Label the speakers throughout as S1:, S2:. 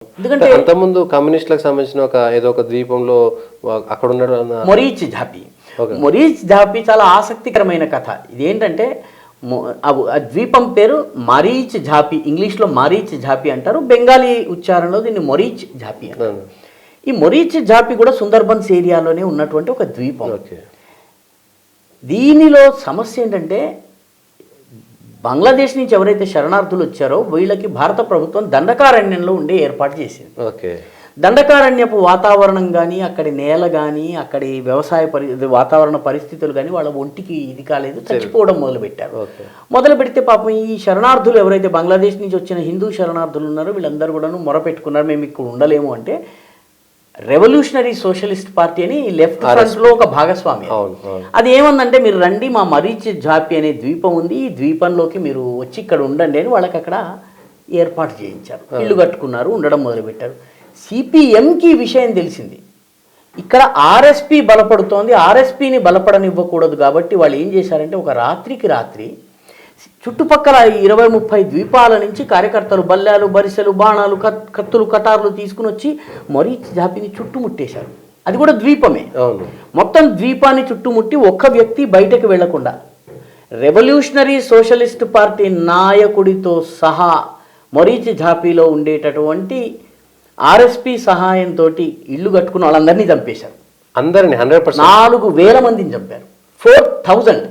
S1: ఎందుకంటే
S2: అంతకుముందు కమ్యూనిస్టులకు సంబంధించిన ఏదో ఒక ద్వీపంలో అక్కడ ఉన్నాడు
S1: మొరీచ్ ఝాపీ. మొరీచ్ ఝాపీ చాలా ఆసక్తికరమైన కథ. ఇదేంటంటే ఆ ద్వీపం పేరు మరీచ్ ఝాపీ, ఇంగ్లీష్లో మారీచ్ ఝాపీ అంటారు, బెంగాలీ ఉచ్చారణలో దీన్ని మొరీచ్ ఝాపీ అంటారు. ఈ మొరీచ్ ఝాపీ కూడా సుందర్బన్స్ ఏరియాలోనే ఉన్నటువంటి ఒక ద్వీపం. దీనిలో సమస్య ఏంటంటే బంగ్లాదేశ్ నుంచి ఎవరైతే శరణార్థులు వచ్చారో వీళ్ళకి భారత ప్రభుత్వం దండకారణ్యంలో ఉండే ఏర్పాటు చేసింది. దండకారణ్యపు వాతావరణం కానీ, అక్కడి నేల కానీ, అక్కడి వ్యవసాయ వాతావరణ పరిస్థితులు కానీ వాళ్ళ ఒంటికి ఇది కాలేదు, చచ్చిపోవడం మొదలుపెట్టారు. మొదలు పెడితే పాపం ఈ శరణార్థులు ఎవరైతే బంగ్లాదేశ్ నుంచి వచ్చిన హిందూ శరణార్థులు ఉన్నారో వీళ్ళందరూ కూడాను మొరపెట్టుకున్నారు, మేము ఇక్కడ ఉండలేము అంటే రెవల్యూషనరీ సోషలిస్ట్ పార్టీ అని లెఫ్ట్ ఫ్రంట్లో ఒక భాగస్వామ్యం. అది ఏమందంటే మీరు రండి, మా మరీచ్ ఝాపీ అనే ద్వీపం ఉంది, ఈ ద్వీపంలోకి మీరు వచ్చి ఇక్కడ ఉండండి అని వాళ్ళకి అక్కడ ఏర్పాటు చేయించారు. ఇల్లు కట్టుకున్నారు, ఉండడం మొదలుపెట్టారు. సిపిఎంకి విషయం తెలిసింది, ఇక్కడ ఆర్ఎస్పి బలపడుతోంది, ఆర్ఎస్పిని బలపడనివ్వకూడదు కాబట్టి వాళ్ళు ఏం చేశారంటే ఒక రాత్రికి రాత్రి చుట్టుపక్కల 20-30 ద్వీపాల నుంచి కార్యకర్తలు బల్లాలు, బరిసెలు, బాణాలు, కత్తులు, కటార్లు తీసుకుని వచ్చి మొరీచ్ ఝాపీని చుట్టుముట్టేశారు. అది కూడా ద్వీపమే. మొత్తం ద్వీపాన్ని చుట్టుముట్టి ఒక్క వ్యక్తి బయటకు వెళ్లకుండా రెవల్యూషనరీ సోషలిస్ట్ పార్టీ నాయకుడితో సహా మొరీచ్ ఝాపీలో ఉండేటటువంటి ఆర్ఎస్పి సహాయంతో ఇల్లు కట్టుకున్న వాళ్ళందరినీ చంపేశారు.
S2: అందరినీ 100%.
S1: 4,000 మందిని చంపారు. 4,000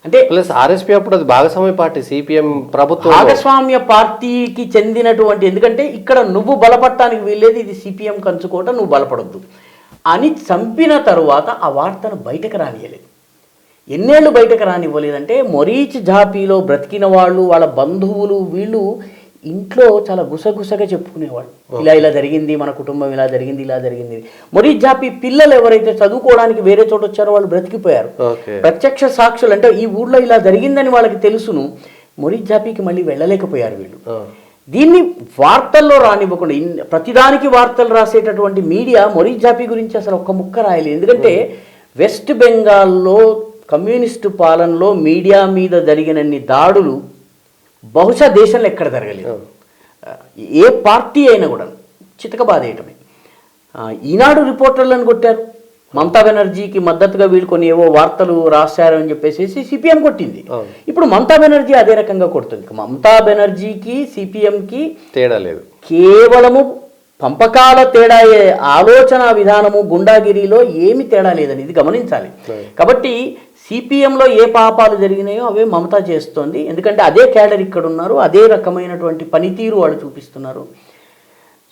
S1: అంటే
S2: ప్లస్ ఆర్ఎస్పీ అప్పుడు అది భాగస్వామ్య పార్టీ, సిపిఎం ప్రభుత్వం
S1: భాగస్వామ్య పార్టీకి చెందినటువంటి, ఎందుకంటే ఇక్కడ నువ్వు బలపడటానికి వీల్లేదు, ఇది సిపిఎం కంచుకోట, నువ్వు బలపడొద్దు అని చంపిన తరువాత ఆ వార్తను బయటకు రానియలేదు. ఎన్నేళ్ళు బయటకు రానివ్వలేదంటే మొరీచ్ ఝాపీలో బ్రతికిన వాళ్ళు, వాళ్ళ బంధువులు, వీళ్ళు ఇంట్లో చాలా గుసగుసగా చెప్పుకునేవాళ్ళు, ఇలా జరిగింది, మన కుటుంబం ఇలా జరిగింది, ఇలా జరిగింది. మొరీచ్ ఝాపీ పిల్లలు ఎవరైతే చదువుకోవడానికి వేరే చోట వచ్చారో వాళ్ళు బ్రతికిపోయారు. ప్రత్యక్ష సాక్షులు అంటే ఈ ఊళ్ళో ఇలా జరిగిందని వాళ్ళకి తెలుసును, మొరీచ్ ఝాపీకి మళ్ళీ వెళ్ళలేకపోయారు వీళ్ళు. దీన్ని వార్తల్లో రానివ్వకుండా ప్రతిదానికి వార్తలు రాసేటటువంటి మీడియా మొరీచ్ ఝాపీ గురించి అసలు ఒక్క ముక్క రాయలేదు. ఎందుకంటే వెస్ట్ బెంగాల్లో కమ్యూనిస్టు పాలనలో మీడియా మీద జరిగినన్ని దాడులు బహుశా దేశంలో ఎక్కడ జరగలేదు. ఏ పార్టీ అయినా కూడా చితకబాదేయటమే. ఈనాడు రిపోర్టర్లను కొట్టారు, మమతా బెనర్జీకి మద్దతుగా వీళ్ళు కొన్ని ఏవో వార్తలు రాశారు అని చెప్పేసి సిపిఎం కొట్టింది. ఇప్పుడు మమతా బెనర్జీ అదే రకంగా కొడుతుంది. మమతా బెనర్జీకి సిపిఎంకి
S2: తేడా లేదు,
S1: కేవలము పంపకాల తేడా, ఆలోచన విధానము, గుండాగిరిలో ఏమి తేడా లేదని ఇది గమనించాలి. కాబట్టి సిపిఎంలో ఏ పాపాలు జరిగినాయో అవే మమతా చేస్తోంది. ఎందుకంటే అదే క్యాడర్ ఇక్కడ ఉన్నారు, అదే రకమైనటువంటి పనితీరు వాళ్ళు చూపిస్తున్నారు.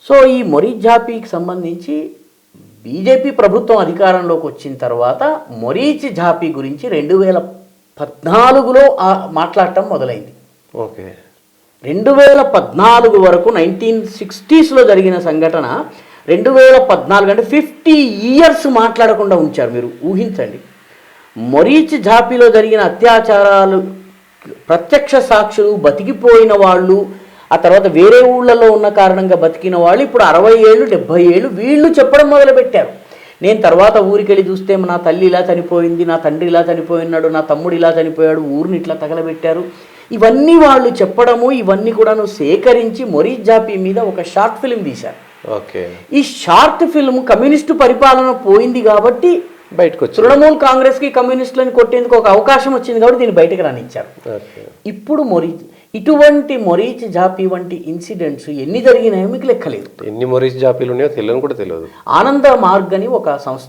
S1: సో ఈ మొరీచ్ ఝాపీకి సంబంధించి బీజేపీ ప్రభుత్వం అధికారంలోకి వచ్చిన తర్వాత మొరీచ్ ఝాపీ గురించి 2014లో మాట్లాడటం మొదలైంది. 2014 వరకు 1960sలో జరిగిన సంఘటన 2014 అంటే 50 years మాట్లాడకుండా ఉంచారు. మీరు ఊహించండి, మొరీచ్ ఝాపీలో జరిగిన అత్యాచారాలు ప్రత్యక్ష సాక్షులు, బతికిపోయిన వాళ్ళు, ఆ తర్వాత వేరే ఊళ్ళలో ఉన్న కారణంగా బతికిన వాళ్ళు ఇప్పుడు 60 ఏళ్ళు 70 ఏళ్ళు వీళ్ళు చెప్పడం మొదలుపెట్టారు. నేను తర్వాత ఊరికి వెళ్ళి చూస్తే నా తల్లి ఇలా చనిపోయింది, నా తండ్రి ఇలా చనిపోయినాడు, నా తమ్ముడు ఇలా చనిపోయాడు, ఊరిని ఇట్లా తగలబెట్టారు, ఇవన్నీ వాళ్ళు చెప్పడము, ఇవన్నీ కూడా సేకరించి మొరీచ్ ఝాపీ మీద ఒక షార్ట్ ఫిల్మ్ తీశారు. ఈ షార్ట్ ఫిల్మ్ కమ్యూనిస్టు పరిపాలన పోయింది కాబట్టి
S2: బయటకు వచ్చి
S1: తృణమూల్ కాంగ్రెస్కి కమ్యూనిస్టులను కొట్టేందుకు ఒక అవకాశం వచ్చింది కాబట్టి దీన్ని బయటకు రానిచ్చారు. ఇప్పుడు ఇటువంటి మొరీచ్ ఝాపీ వంటి ఇన్సిడెంట్స్ ఎన్ని జరిగినాయో మీకు లెక్కలేదు.
S2: ఎన్ని మొరీచ్ ఝాపీలు ఉన్నాయో తెలియని కూడా తెలియదు.
S1: ఆనంద మార్గ్ అని ఒక సంస్థ